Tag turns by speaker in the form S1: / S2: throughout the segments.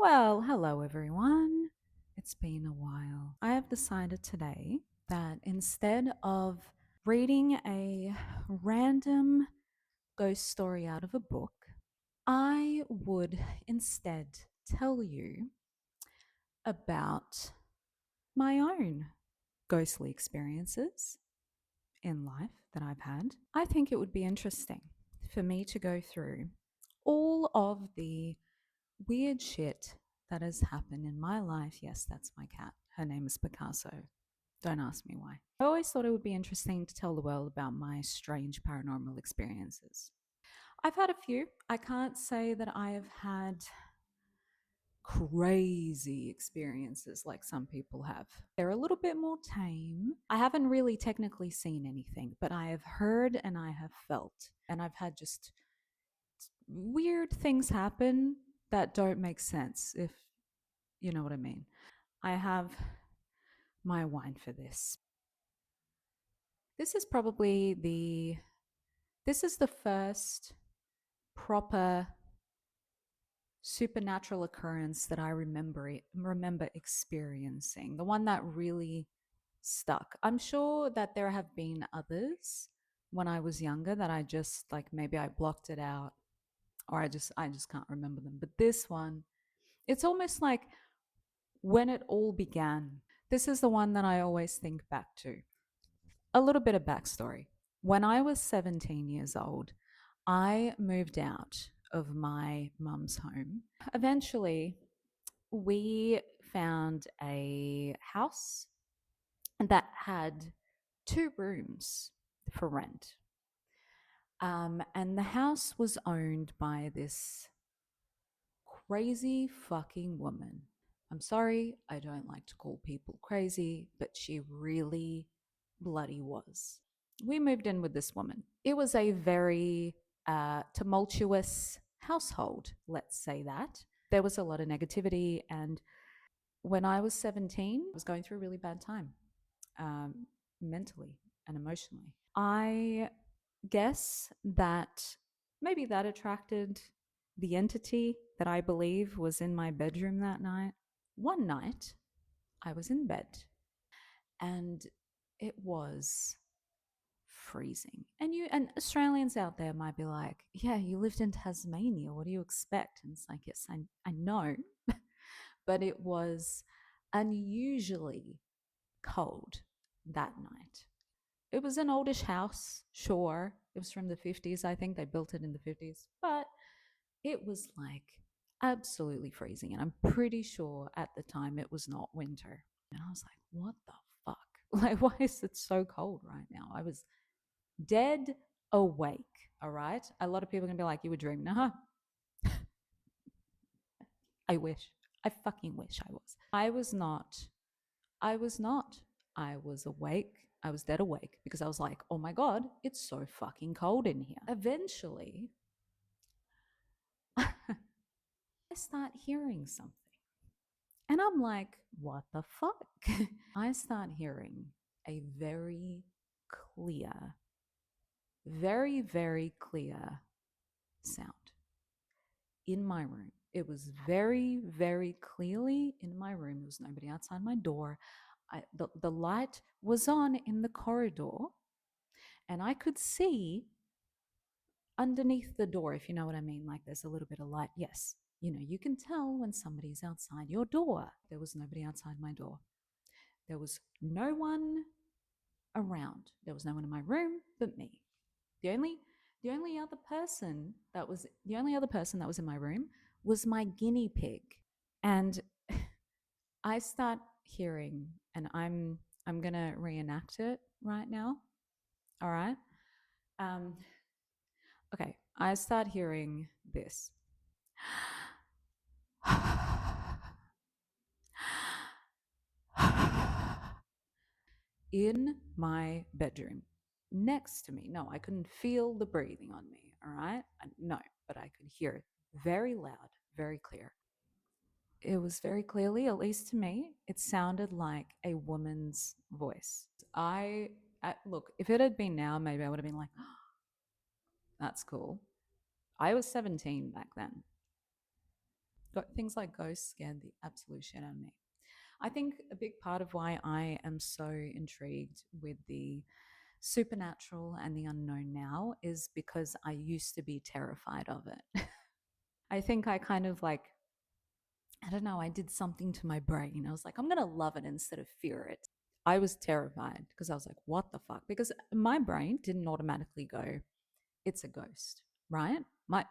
S1: Well, hello everyone. It's been a while. I have decided today that instead of reading a random ghost story out of a book, I would instead tell you about my own ghostly experiences in life that I've had. I think it would be interesting for me to go through all of the weird shit that has happened in my life. Yes, that's my cat. Her name is Picasso. Don't ask me why. I always thought it would be interesting to tell the world about my strange paranormal experiences. I've had a few. I can't say that I have had crazy experiences like some people have. They're a little bit more tame. I haven't really technically seen anything, but I have heard and I have felt. And I've had just weird things happen that don't make sense, if you know what I mean. I have my wine for this. This is probably the this is the first proper supernatural occurrence that I remember experiencing. The one that really stuck. I'm sure that there have been others when I was younger that I just like maybe I blocked it out or I just can't remember them. But this one, it's almost like when it all began. This is the one that I always think back to. A little bit of backstory. When I was 17 years old, I moved out of my mum's home. Eventually, we found a house that had two rooms for rent. And the house was owned by this crazy fucking woman. I'm sorry, I don't like to call people crazy, but she really bloody was. We moved in with this woman. It was a very tumultuous household, let's say that. There was a lot of negativity. And when I was 17, I was going through a really bad time, mentally and emotionally. I guess that maybe that attracted the entity that I believe was in my bedroom that night. One night, I was in bed and it was freezing. And Australians out there might be like, yeah, you lived in Tasmania. What do you expect? And it's like, yes, I know. But it was unusually cold that night. It was an oldish house, sure. It was from the 50s. I think they built it in the 50s. But it was like absolutely freezing. And I'm pretty sure at the time it was not winter. And I was like, what the fuck? Like, why is it so cold right now? I was dead awake. All right. A lot of people are going to be like, you were dreaming. Nah, I wish. I fucking wish I was. I was not. I was not. I was awake. I was dead awake because I was like, oh my God, it's so fucking cold in here. Eventually, I start hearing something. And I'm like, what the fuck? I start hearing a very, very clear sound in my room. It was very, very clearly in my room. There was nobody outside my door. The light was on in the corridor, and I could see underneath the door, if you know what I mean. Like there's a little bit of light. Yes, you know, you can tell when somebody's outside your door. There was nobody outside my door. There was no one around. There was no one in my room but me. The only the only other person that was in my room was my guinea pig. And I start hearing, and I'm gonna reenact it right now. All right. Um, okay. I start hearing this in my bedroom next to me. No, I couldn't feel the breathing on me. All right. No, but I could hear it very loud, very clear. It was very clearly, at least to me, it sounded like a woman's voice. Look, if it had been now, maybe I would have been like, oh, that's cool. I was 17 back then. Things like ghosts scared the absolute shit out of me. I think a big part of why I am so intrigued with the supernatural and the unknown now is because I used to be terrified of it. I think I kind of like, I don't know, I did something to my brain. I was like, I'm going to love it instead of fear it. I was terrified because I was like, what the fuck? Because my brain didn't automatically go, it's a ghost, right? Not,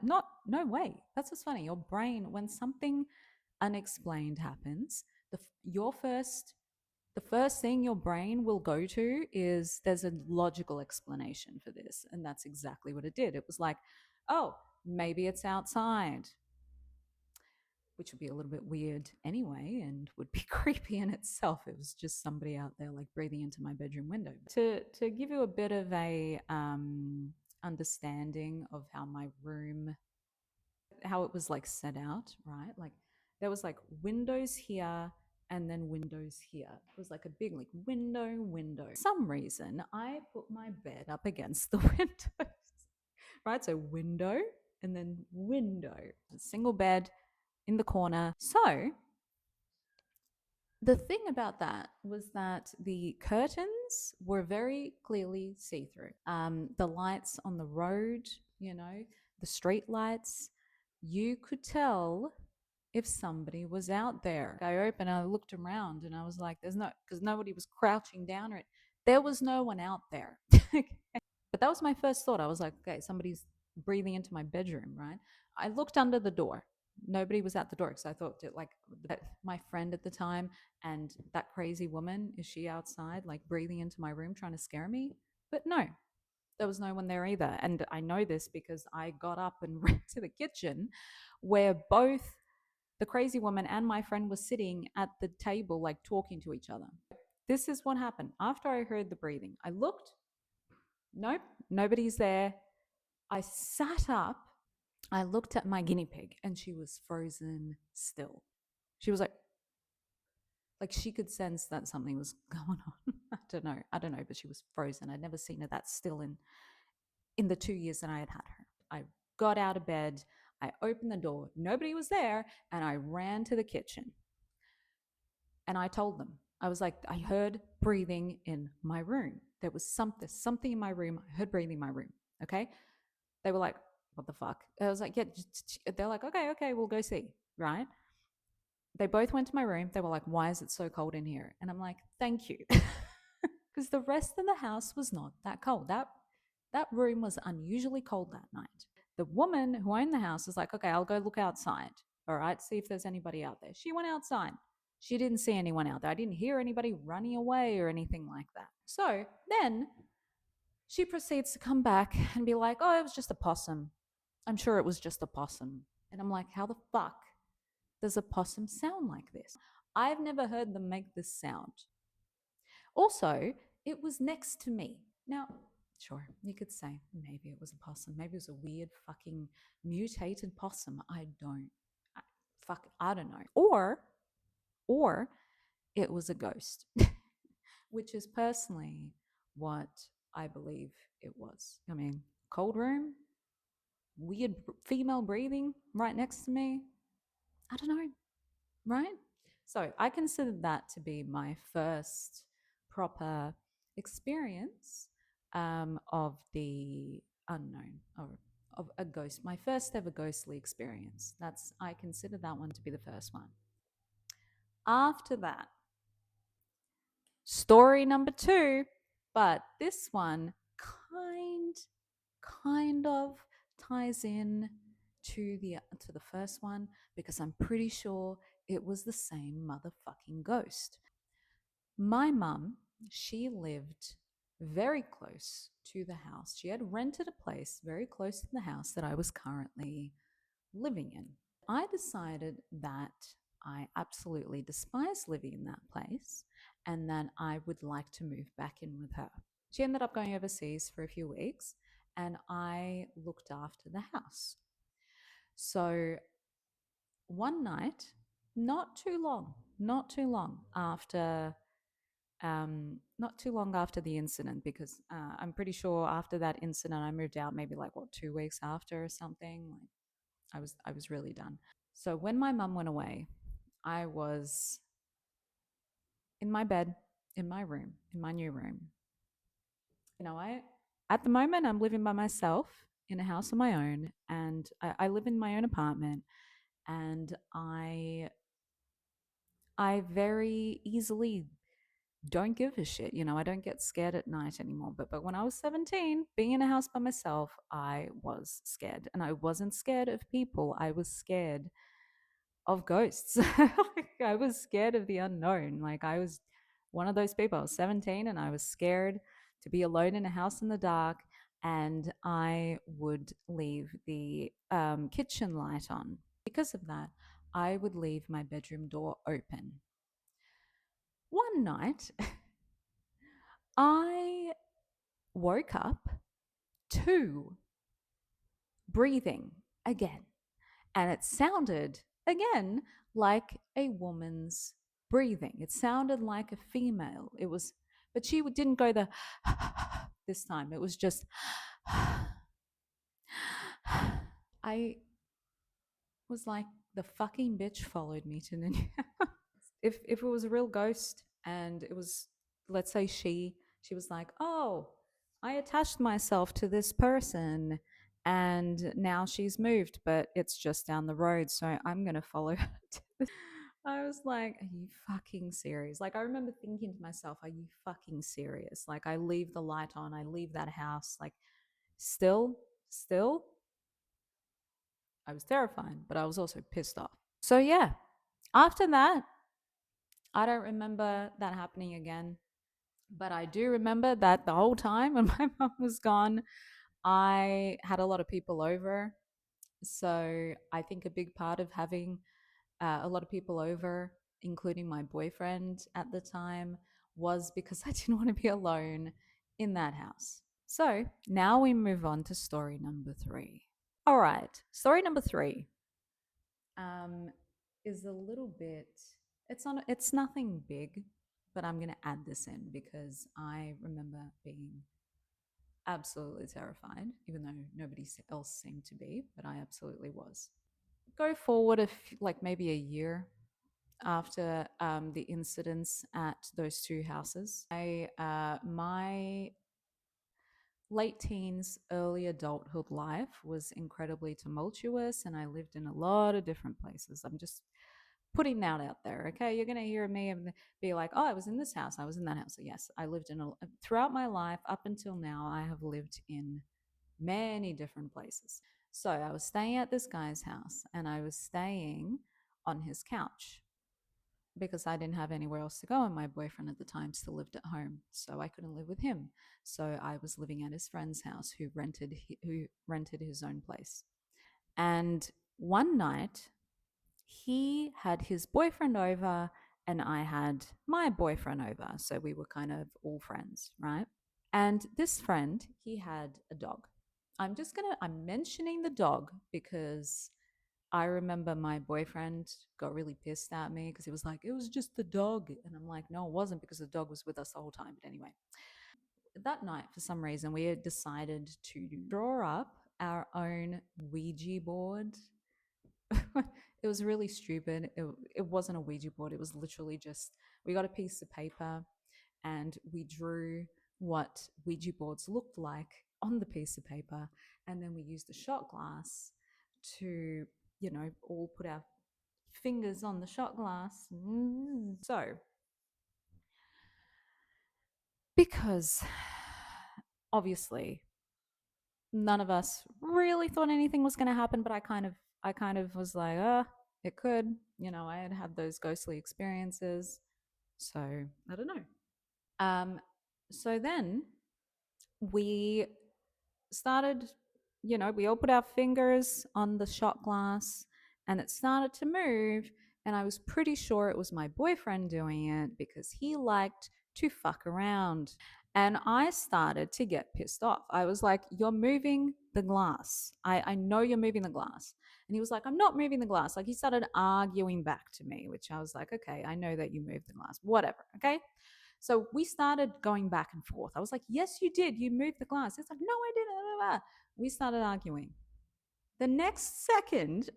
S1: no way. That's what's funny. Your brain, when something unexplained happens, your the first thing your brain will go to is there's a logical explanation for this. And that's exactly what it did. It was like, oh, maybe it's outside, which would be a little bit weird anyway and would be creepy in itself. It was just somebody out there like breathing into my bedroom window. To give you a bit of a understanding of how my room, how it was like set out, right? Like there was like windows here and then windows here. It was like a big like window. For some reason, I put my bed up against the windows, right? So window and then window, a single bed in the corner. So the thing about that was that the curtains were very clearly see through. The lights on the road, you know, the street lights, you could tell if somebody was out there. I opened, I looked around, and I was like, there's no, because nobody was crouching down or it. There was no one out there. But that was my first thought. I was like, okay, somebody's breathing into my bedroom, right? I looked under the door. Nobody was at the door because I thought that, like, my friend at the time and that crazy woman, is she outside, like breathing into my room trying to scare me? But no, there was no one there either. And I know this because I got up and ran to the kitchen where both the crazy woman and my friend were sitting at the table, like talking to each other. This is what happened. After I heard the breathing, I looked, nope, nobody's there. I sat up, I looked at my guinea pig, and she was frozen still. She was like she could sense that something was going on. I don't know, but she was frozen. I'd never seen her that still in the 2 years that I had had her. I got out of bed, I opened the door, nobody was there, and I ran to the kitchen. And I told them, I was like, I heard breathing in my room. There was something in my room. I heard breathing in my room. Okay. They were like, what the fuck? I was like, yeah, they're like, okay, we'll go see. Right. They both went to my room. They were like, why is it so cold in here? And I'm like, thank you. Because the rest of the house was not that cold. That room was unusually cold that night. The woman who owned the house was like, okay, I'll go look outside. All right, see if there's anybody out there. She went outside. She didn't see anyone out there. I didn't hear anybody running away or anything like that. So then she proceeds to come back and be like, oh, it was just a possum. I'm sure it was just a possum. And I'm like, how the fuck does a possum sound like this? I've never heard them make this sound. Also, it was next to me. Now, sure, you could say maybe it was a possum. Maybe it was a weird fucking mutated possum. I don't know. Or it was a ghost, which is personally what I believe it was. I mean, cold room, weird female breathing right next to me. I don't know, right? So I considered that to be my first proper experience of the unknown, of a ghost. My first ever ghostly experience. I consider that one to be the first one. After that, story number two, but this one kind of ties in to the first one because I'm pretty sure it was the same motherfucking ghost. My mum, she lived very close to the house. She had rented a place very close to the house that I was currently living in. I decided that I absolutely despise living in that place and that I would like to move back in with her. She ended up going overseas for a few weeks and I looked after the house. So one night, not too long after the incident, because I'm pretty sure after that incident I moved out maybe like what 2 weeks after or something. Like I was really done. So when my mum went away, I was in my bed, in my room, in my new room. I at the moment I'm living by myself in a house of my own, and I live in my own apartment, and I very easily don't give a shit. I don't get scared at night anymore. But when I was 17, being in a house by myself, I was scared. And I wasn't scared of people. I was scared of ghosts. Like, I was scared of the unknown. Like, I was one of those people. I was 17 and I was scared to be alone in a house in the dark. And I would leave the kitchen light on. Because of that, I would leave my bedroom door open. One night, I woke up to breathing again. And it sounded again like a woman's breathing. It sounded like a female. But she didn't go the this time. It was just, I was like, the fucking bitch followed me to the new house. If it was a real ghost and it was, let's say she was like, oh, I attached myself to this person and now she's moved, but it's just down the road, so I'm gonna follow her. I was like, are you fucking serious? Like, I remember thinking to myself, are you fucking serious? Like, I leave the light on, I leave that house, like, still, I was terrified, but I was also pissed off. So yeah, after that, I don't remember that happening again. But I do remember that the whole time when my mum was gone, I had a lot of people over. So I think a big part of having a lot of people over, including my boyfriend at the time, was because I didn't want to be alone in that house. So now we move on to story number three. All right, story number three um, is a little bit. It's nothing big, but I'm gonna add this in because I remember being absolutely terrified, even though nobody else seemed to be, but I absolutely was. Go forward like maybe a year after the incidents at those two houses. My late teens, early adulthood life was incredibly tumultuous, and I lived in a lot of different places. I'm just putting that out there, okay? You're going to hear me and be like, oh, I was in this house, I was in that house. So yes, I lived throughout my life up until now, I have lived in many different places. So I was staying at this guy's house and I was staying on his couch because I didn't have anywhere else to go, and my boyfriend at the time still lived at home, so I couldn't live with him. So I was living at his friend's house, who rented his own place. And one night, he had his boyfriend over, and I had my boyfriend over, so we were kind of all friends, right? And this friend, he had a dog. I'm mentioning the dog because I remember my boyfriend got really pissed at me because he was like, it was just the dog. And I'm like, no, it wasn't, because the dog was with us the whole time. But anyway, that night, for some reason, we had decided to draw up our own Ouija board. It was really stupid. It wasn't a Ouija board. It was literally just, we got a piece of paper and we drew what Ouija boards looked like on the piece of paper. And then we used a shot glass to, all put our fingers on the shot glass. So, because obviously none of us really thought anything was going to happen, but I kind of was like, it could. I had had those ghostly experiences, so I don't know. Um, so then we started, we all put our fingers on the shot glass and it started to move. And I was pretty sure it was my boyfriend doing it because he liked to fuck around. And I started to get pissed off. I was like, you're moving the glass. I know you're moving the glass. And he was like, I'm not moving the glass. Like, he started arguing back to me, which I was like, okay, I know that you moved the glass. Whatever. Okay. So we started going back and forth. I was like, yes, you did. You moved the glass. It's like, no, I didn't. We started arguing. The next second,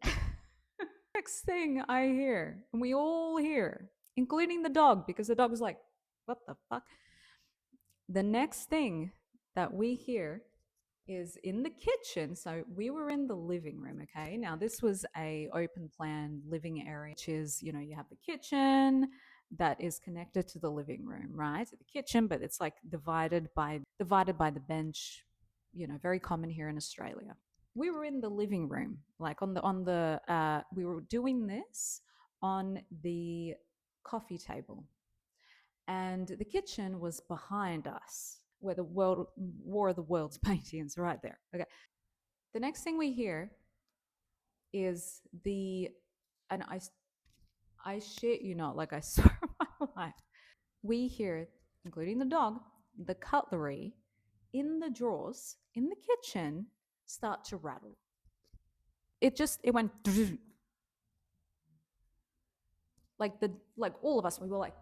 S1: Next thing I hear, and we all hear, including the dog, because the dog was like, what the fuck? The next thing that we hear is in the kitchen. So we were in the living room, okay? Now this was a open plan living area, which is, you have the kitchen that is connected to the living room, right? The kitchen, but it's like divided by the bench, very common here in Australia. We were in the living room, like we were doing this on the coffee table, and the kitchen was behind us, where the War of the Worlds paintings right there. Okay. The next thing we hear is and I shit you not, like I saw my life. We hear, including the dog, the cutlery in the drawers in the kitchen start to rattle. It went like all of us. We were like,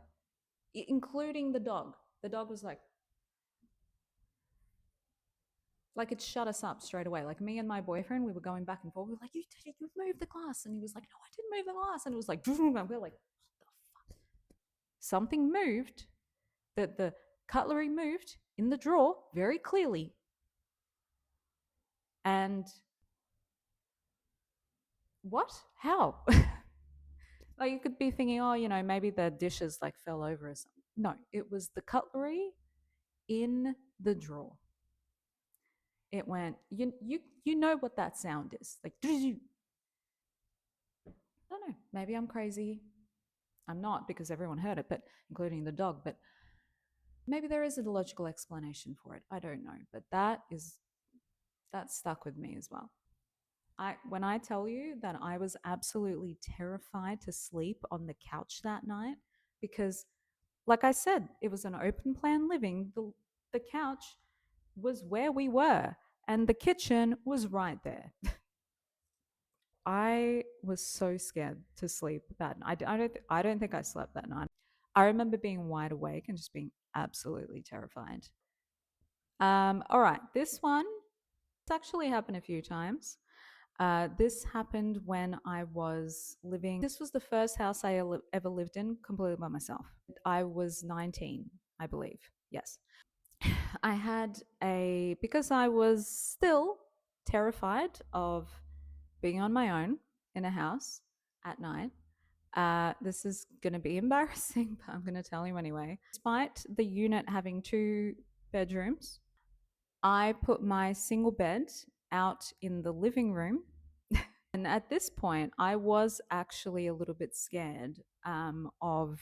S1: including the dog. The dog was like it shut us up straight away. Like me and my boyfriend, we were going back and forth. We were like, you moved the glass. And he was like, no, I didn't move the glass. And it was like, and we were like, what the fuck? Something moved, that the cutlery moved in the drawer very clearly. And what? How? Like you could be thinking, oh, maybe the dishes like fell over or something. No, it was the cutlery in the drawer. It went, you know what that sound is. Like, I don't know, maybe I'm crazy. I'm not, because everyone heard it, but including the dog. But maybe there is a logical explanation for it. I don't know, but that stuck with me as well. When I tell you that I was absolutely terrified to sleep on the couch that night, because, like I said, it was an open plan living. The couch was where we were, and the kitchen was right there. I was so scared to sleep that night. I don't think I slept that night. I remember being wide awake and just being absolutely terrified. All right, this one, it's actually happened a few times. This happened when I was living. This was the first house I ever lived in completely by myself. I was 19, I believe. Yes. I had because I was still terrified of being on my own in a house at night. This is going to be embarrassing, but I'm going to tell you anyway. Despite the unit having two bedrooms, I put my single bed out in the living room. And at this point, I was actually a little bit scared of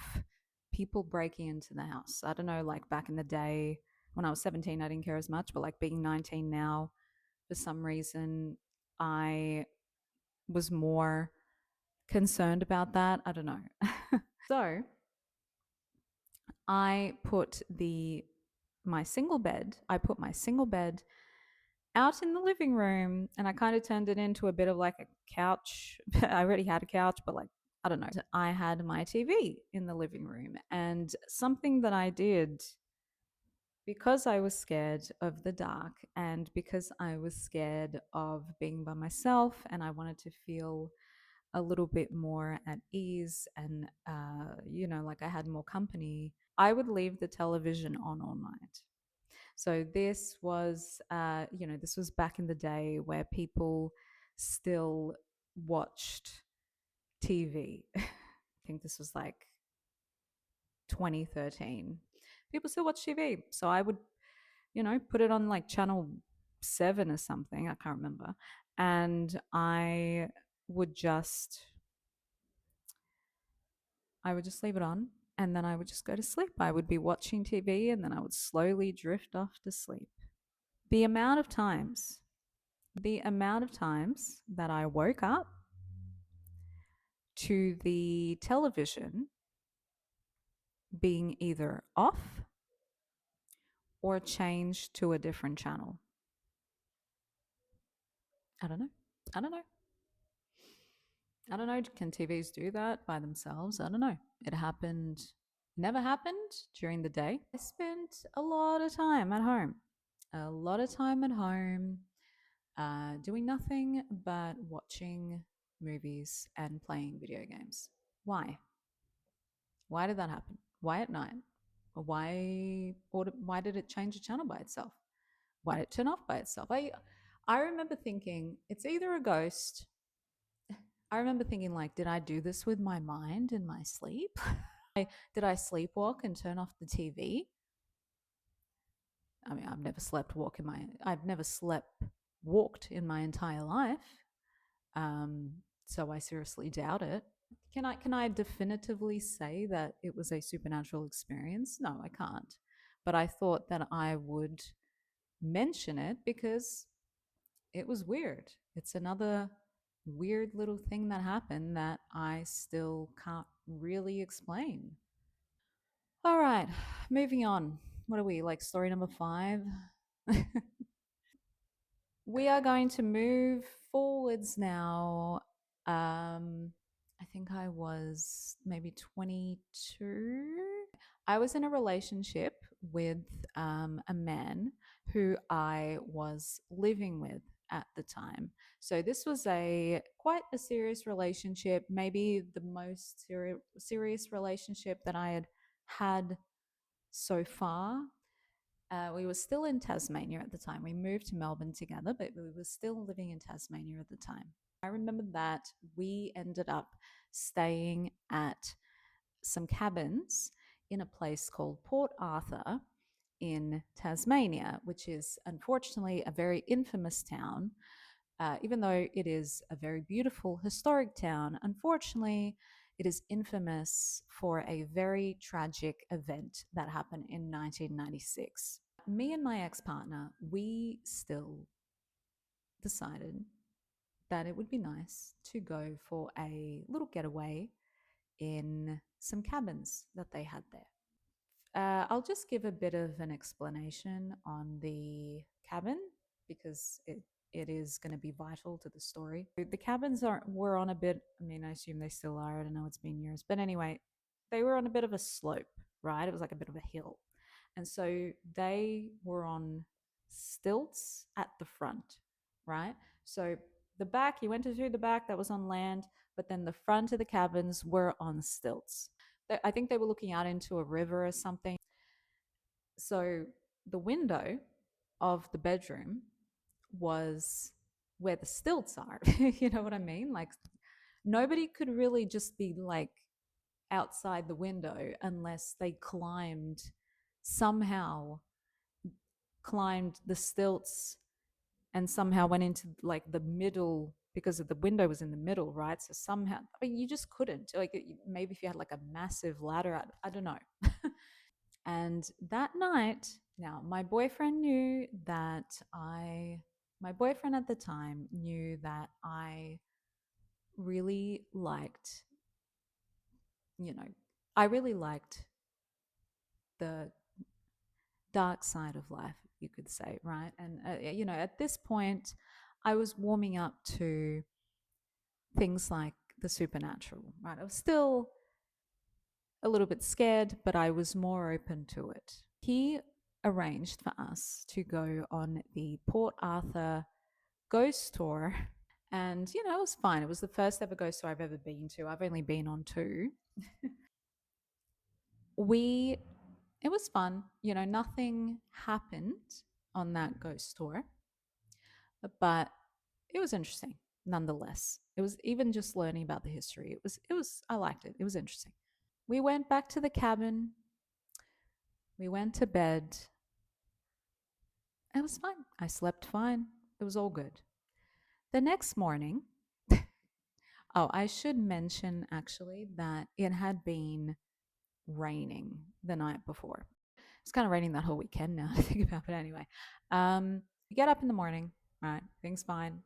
S1: people breaking into the house. I don't know, like back in the day when I was 17, I didn't care as much, but like being 19 now, for some reason, I was more concerned about that. I don't know. So I put my single bed out in the living room, and I kind of turned it into a bit of like a couch. I already had a couch, but like, I don't know. I had my TV in the living room, and something that I did, because I was scared of the dark and because I was scared of being by myself and I wanted to feel a little bit more at ease and, like I had more company, I would leave the television on all night. So this was back in the day where people still watched TV. I think this was like 2013. People still watch TV. So I would, put it on like channel 7 or something. I can't remember. And would just, I would just leave it on and then I would just go to sleep. I would be watching TV and then I would slowly drift off to sleep. The amount of times that I woke up to the television being either off or changed to a different channel. I don't know. I don't know. I don't know. Can TVs do that by themselves? I don't know. It happened, never happened during the day. I spent a lot of time at home, doing nothing but watching movies and playing video games. Why? Why did that happen? Why at night? Why did it change the channel by itself? Why did it turn off by itself? I remember thinking it's either a ghost. I remember thinking like, did I do this with my mind in my sleep? Did I sleepwalk and turn off the TV? I mean, I've never slept walked in my entire life. Um, so I seriously doubt it. Can I definitively say that it was a supernatural experience? No, I can't. But I thought that I would mention it because it was weird. It's another weird little thing that happened that I still can't really explain. All right, moving on. What are we, like story number 5? We are going to move forwards now. I think I was maybe 22. I was in a relationship with a man who I was living with at the time. So this was a quite a serious relationship, maybe the most serious relationship that I had had so far. We were still in Tasmania at the time. We moved to Melbourne together, but we were still living in Tasmania at the time. I remember that we ended up staying at some cabins in a place called Port Arthur in Tasmania, which is unfortunately a very infamous town. Even though it is a very beautiful historic town, unfortunately, it is infamous for a very tragic event that happened in 1996. Me and my ex partner, we still decided that it would be nice to go for a little getaway in some cabins that they had there. I'll just give a bit of an explanation on the cabin because it is going to be vital to the story. The cabins were on a bit, I mean, I assume they still are. I don't know, it's been years. But anyway, they were on a bit of a slope, right? It was like a bit of a hill. And so they were on stilts at the front, right? So the back, you went through the back, that was on land, but then the front of the cabins were on stilts. I think they were looking out into a river or something. So the window of the bedroom was where the stilts are. You know what I mean? Like nobody could really just be like outside the window unless they somehow climbed the stilts and somehow went into like the middle because of the window was in the middle, right? So somehow, I mean, you just couldn't. Like maybe if you had like a massive ladder, I don't know. And that night, now my boyfriend at the time knew that I really liked, you know, I really liked the dark side of life, you could say, right? And, at this point, I was warming up to things like the supernatural, right? I was still a little bit scared, but I was more open to it. He arranged for us to go on the Port Arthur ghost tour. And, it was fine. It was the first ever ghost tour I've ever been to. I've only been on two. we, it was fun. Nothing happened on that ghost tour, but it was interesting nonetheless. It was even just learning about the history. I liked it. It was interesting. We went back to the cabin. We went to bed. It was fine. I slept fine. It was all good. The next morning, oh, I should mention actually that it had been raining the night before. It's kind of raining that whole weekend now to think about it anyway. You get up in the morning, right? Things fine.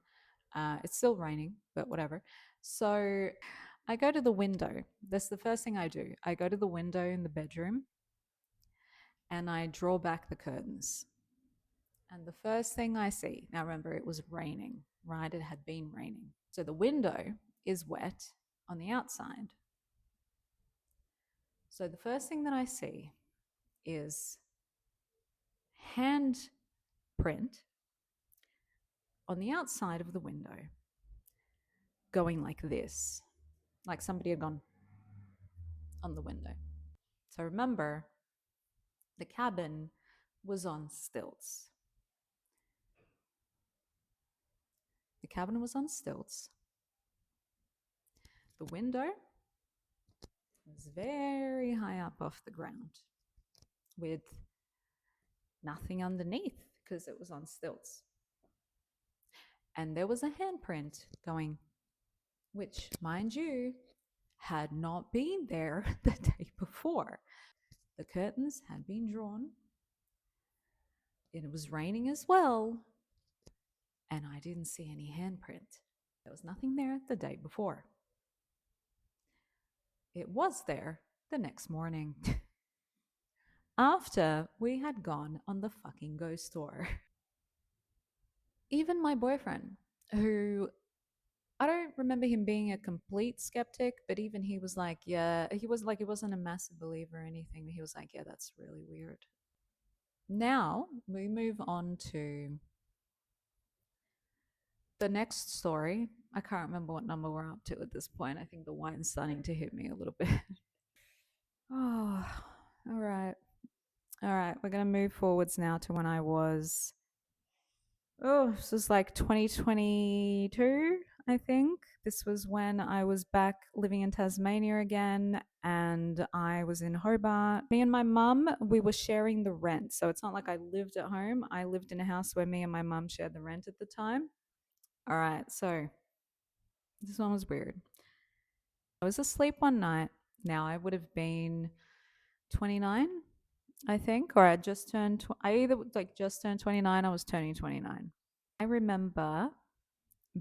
S1: It's still raining, but whatever. So I go to the window. That's the first thing I do. I go to the window in the bedroom and I draw back the curtains. And the first thing I see, now remember, it was raining, right? It had been raining. So the window is wet on the outside. So the first thing that I see is handprint on the outside of the window going like this, like somebody had gone on the window. So remember, the cabin was on stilts. The cabin was on stilts. The window was very high up off the ground with nothing underneath because it was on stilts. And there was a handprint going, which, mind you, had not been there the day before. The curtains had been drawn. It was raining as well. And I didn't see any handprint. There was nothing there the day before. It was there the next morning. After we had gone on the fucking ghost tour. Even my boyfriend, who I don't remember him being a complete skeptic, but even he was like, yeah, he was like, he wasn't a massive believer or anything. But he was like, yeah, that's really weird. Now we move on to the next story. I can't remember what number we're up to at this point. I think the wine's starting to hit me a little bit. Oh, all right. All right. We're going to move forwards now to when I was, this was like 2022, I think. This was when I was back living in Tasmania again and I was in Hobart. Me and my mum, we were sharing the rent. So it's not like I lived at home. I lived in a house where me and my mum shared the rent at the time. All right. So this one was weird. I was asleep one night. Now I would have been 29, I think, or I just turned. I either like just turned 29. I was turning 29. I remember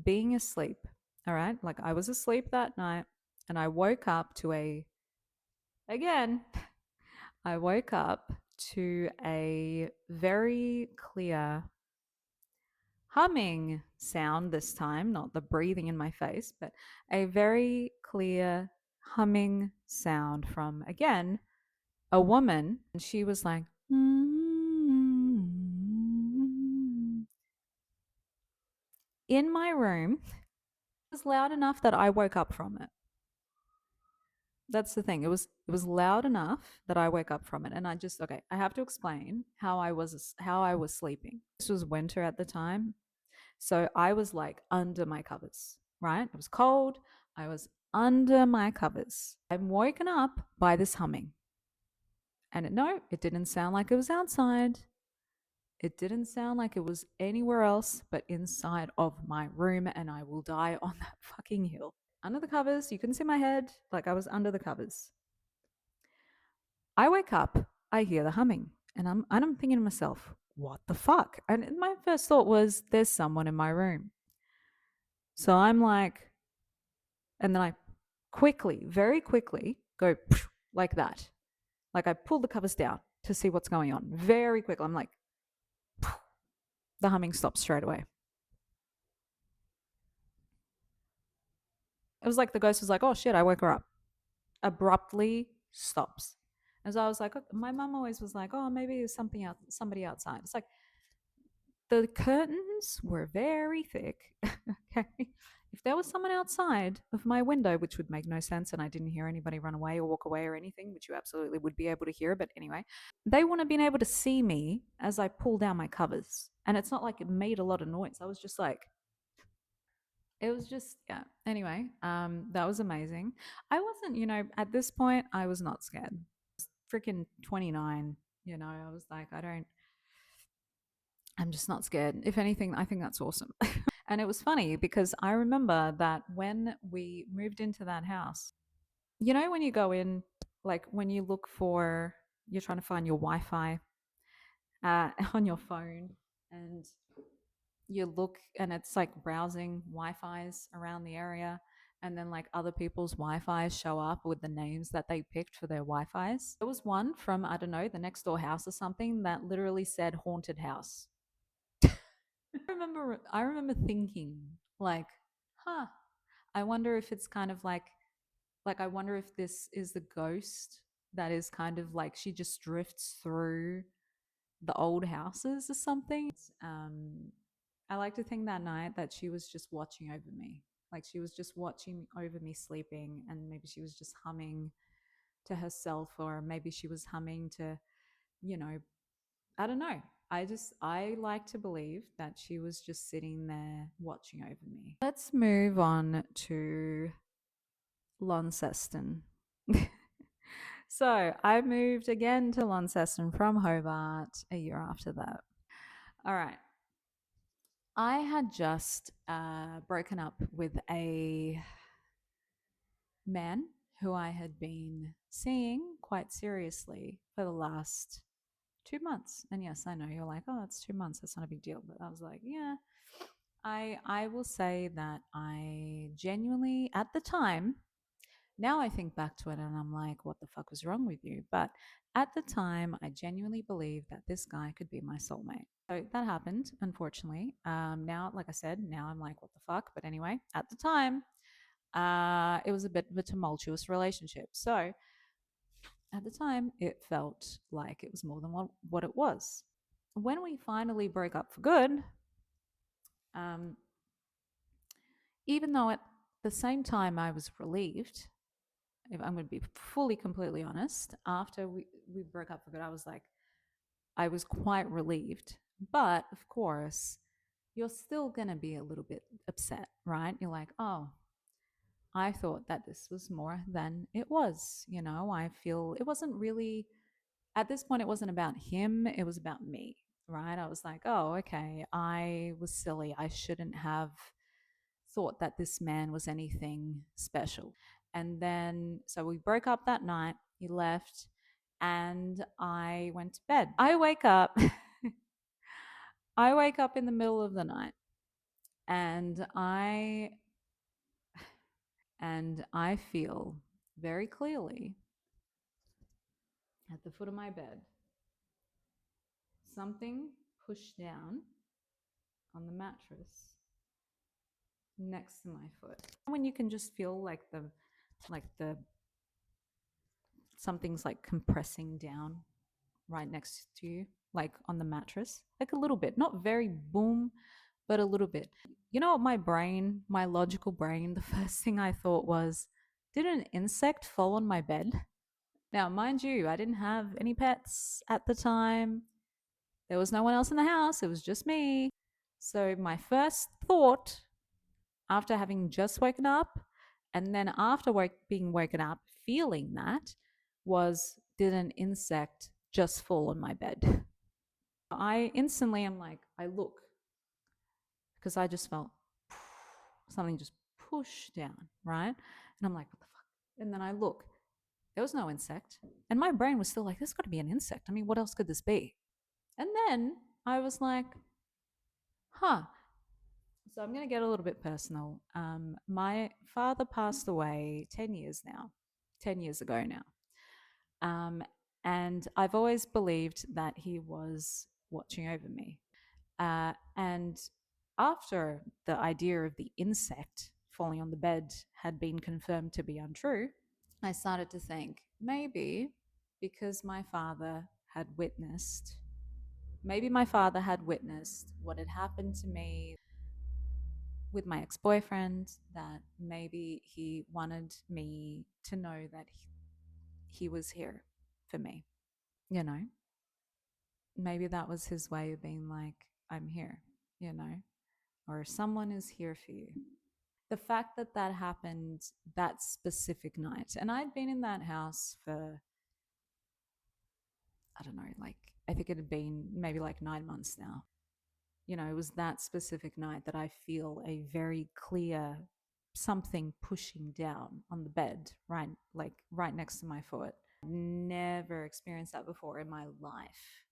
S1: being asleep. All right, like I was asleep that night, and I woke up to again. I woke up to a very clear humming sound this time, not the breathing in my face, but a very clear humming sound from, again, a woman. And she was like, in my room. It was loud enough that I woke up from it. That's the thing. It was loud enough that I woke up from it, and I have to explain how I was sleeping. This was winter at the time, so I was like under my covers, right? It was cold. I was under my covers. I'm woken up by this humming. And no, it didn't sound like it was outside. It didn't sound like it was anywhere else but inside of my room, and I will die on that fucking hill. Under the covers, you couldn't see my head, like I was under the covers. I wake up, I hear the humming, and I'm thinking to myself, what the fuck? And my first thought was, there's someone in my room. So I'm like, and then I quickly, very quickly, go like that. Like I pull the covers down to see what's going on. Very quickly. I'm like, the humming stops straight away. It was like the ghost was like, oh shit, I woke her up. Abruptly stops. As I was like, my mum always was like, oh, maybe there's somebody outside. It's like the curtains were very thick. Okay. If there was someone outside of my window, which would make no sense, and I didn't hear anybody run away or walk away or anything, which you absolutely would be able to hear, but anyway, they wouldn't have been able to see me as I pull down my covers. And it's not like it made a lot of noise. I was just like, it was just, yeah. Anyway, that was amazing. I wasn't, at this point, I was not scared. Freaking 29, I was like, I'm just not scared. If anything, I think that's awesome. And it was funny because I remember that when we moved into that house, when you go in, like when you look for, you're trying to find your Wi Fi on your phone, and you look and it's like browsing Wi-Fi's around the area, and then like other people's Wi-Fi's show up with the names that they picked for their Wi-Fi's. There was one from, I don't know, the next door house or something that literally said haunted house. I remember thinking like, huh, I wonder if it's kind of like I wonder if this is the ghost that is kind of like she just drifts through the old houses or something. I like to think that night that she was just watching over me. Like she was just watching over me sleeping, and maybe she was just humming to herself, or maybe she was humming to, you know, I don't know. I like to believe that she was just sitting there watching over me. Let's move on to Launceston. So I moved again to Launceston from Hobart a year after that. All right. I had just broken up with a man who I had been seeing quite seriously for the last 2 months. And yes, I know you're like, oh, it's 2 months. That's not a big deal. But I was like, yeah, I will say that I genuinely, at the time, now I think back to it and I'm like, what the fuck was wrong with you? But at the time, I genuinely believed that this guy could be my soulmate. So that happened, unfortunately. Now, like I said, now I'm like, what the fuck? But anyway, at the time, it was a bit of a tumultuous relationship. So at the time, it felt like it was more than what it was. When we finally broke up for good, um, even though at the same time I was relieved, if I'm going to be fully, completely honest, after we broke up for good, I was quite relieved. But of course, you're still going to be a little bit upset, right? You're like, oh, I thought that this was more than it was. You know, I feel it wasn't really, at this point, it wasn't about him, it was about me, right? I was like, oh, okay, I was silly. I shouldn't have thought that this man was anything special. And then, so we broke up that night. He left, and I went to bed. I wake up in the middle of the night, and I feel very clearly at the foot of my bed something pushed down on the mattress next to my foot. When you can just feel like the something's like compressing down right next to you, like on the mattress, like a little bit, not very boom, but a little bit. You know what, my logical brain, the first thing I thought was, did an insect fall on my bed? Now, mind you, I didn't have any pets at the time. There was no one else in the house. It was just me. So my first thought after having just woken up, and then after being woken up, feeling that, was, did an insect just fall on my bed? I instantly am like, I look because I just felt something just push down, right? And I'm like, what the fuck? And then I look, there was no insect. And my brain was still like, there's got to be an insect. I mean, what else could this be? And then I was like, huh. So I'm going to get a little bit personal. My father passed away 10 years now, 10 years ago now. Um, and I've always believed that he was watching over me. And after the idea of the insect falling on the bed had been confirmed to be untrue, I started to think maybe because my father had witnessed what had happened to me with my ex boyfriend, that maybe he wanted me to know that he was here for me, you know? Maybe that was his way of being like, I'm here, you know? Or someone is here for you. The fact that that happened that specific night, and I'd been in that house for, I don't know, like, I think it had been maybe like 9 months now. You know, it was that specific night that I feel a very clear something pushing down on the bed, right, like right next to my foot. Never experienced that before in my life.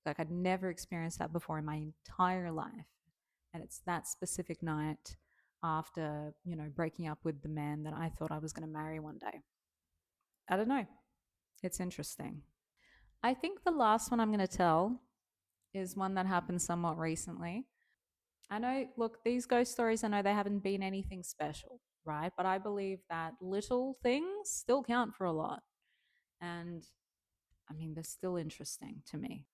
S1: Like, I'd never experienced that before in my entire life. And it's that specific night after, you know, breaking up with the man that I thought I was going to marry one day. I don't know. It's interesting. I think the last one I'm going to tell is one that happened somewhat recently. I know, look, these ghost stories, I know they haven't been anything special, right? But I believe that little things still count for a lot. And I mean, they're still interesting to me.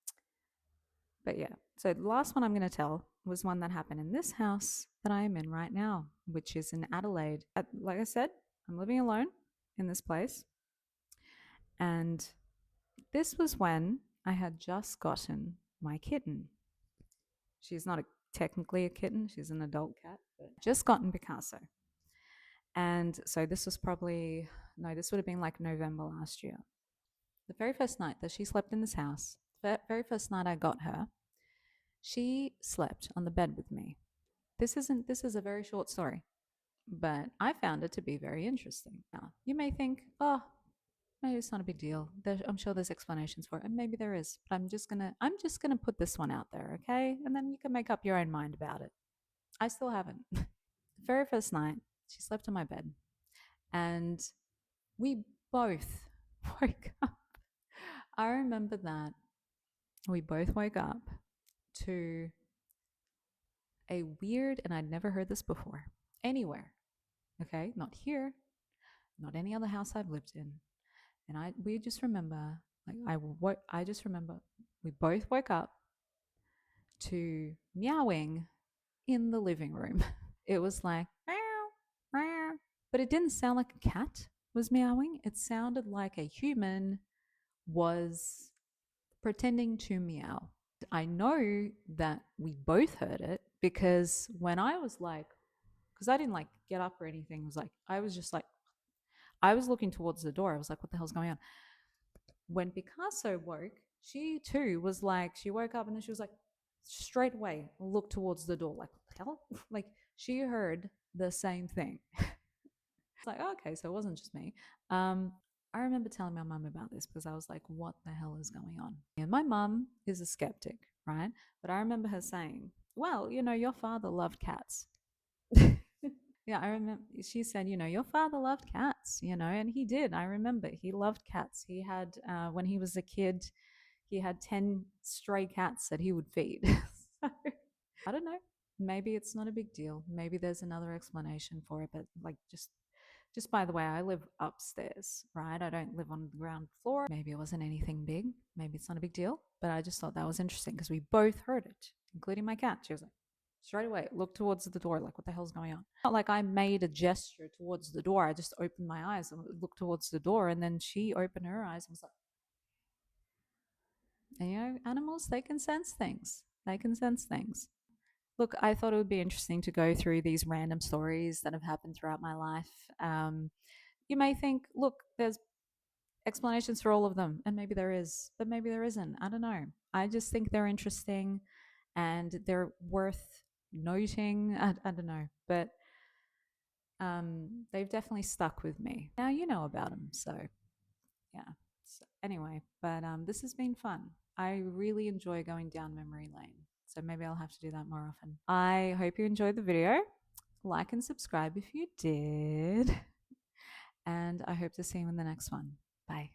S1: But yeah, so the last one I'm going to tell was one that happened in this house that I am in right now, which is in Adelaide. Like I said, I'm living alone in this place. And this was when I had just gotten my kitten. She's not technically a kitten, she's an adult cat, but just gotten Picasso. And so this was probably, no, this would have been like November last year. The very first night that she slept in this house, the very first night I got her, she slept on the bed with me. This is a very short story, but I found it to be very interesting. Now, you may think, oh, maybe it's not a big deal. I'm sure there's explanations for it, and maybe there is. But I'm just gonna put this one out there, okay? And then you can make up your own mind about it. I still haven't. The very first night, she slept on my bed, and we both woke up. I remember that we both woke up to a weird, and I'd never heard this before, anywhere. Okay, not here, not any other house I've lived in. And we just remember, like I just remember we both woke up to meowing in the living room. It was like meow, meow, but it didn't sound like a cat was meowing. It sounded like a human was pretending to meow. I know that we both heard it because when I was like, because I didn't like get up or anything, it was like, I was just like, I was looking towards the door. I was like, what the hell's going on? When Picasso woke, she too was like, she woke up and then she was like, straight away looked towards the door, like, what the hell? Like, she heard the same thing. It's like, oh, okay, so it wasn't just me. I remember telling my mum about this because I was like, what the hell is going on? And my mum is a skeptic, right? But I remember her saying, well, your father loved cats. Yeah, I remember she said, your father loved cats, and he did. I remember he loved cats. He had, when he was a kid, he had 10 stray cats that he would feed. So, I don't know. Maybe it's not a big deal. Maybe there's another explanation for it, but like just by the way, I live upstairs, right? I don't live on the ground floor. Maybe it wasn't anything big. Maybe it's not a big deal, but I just thought that was interesting because we both heard it, including my cat. She was like, straight away, look towards the door, like, what the hell's going on? Not like I made a gesture towards the door. I just opened my eyes and looked towards the door, and then she opened her eyes and was like, and, animals, they can sense things. They can sense things. Look, I thought it would be interesting to go through these random stories that have happened throughout my life. You may think, look, there's explanations for all of them, and maybe there is, but maybe there isn't. I don't know. I just think they're interesting and they're worth noting. I don't know, but they've definitely stuck with me. Now you know about them, so yeah. So anyway, but this has been fun. I really enjoy going down memory lane, so maybe I'll have to do that more often. I hope you enjoyed the video. Like and subscribe if you did, and I hope to see you in the next one. Bye.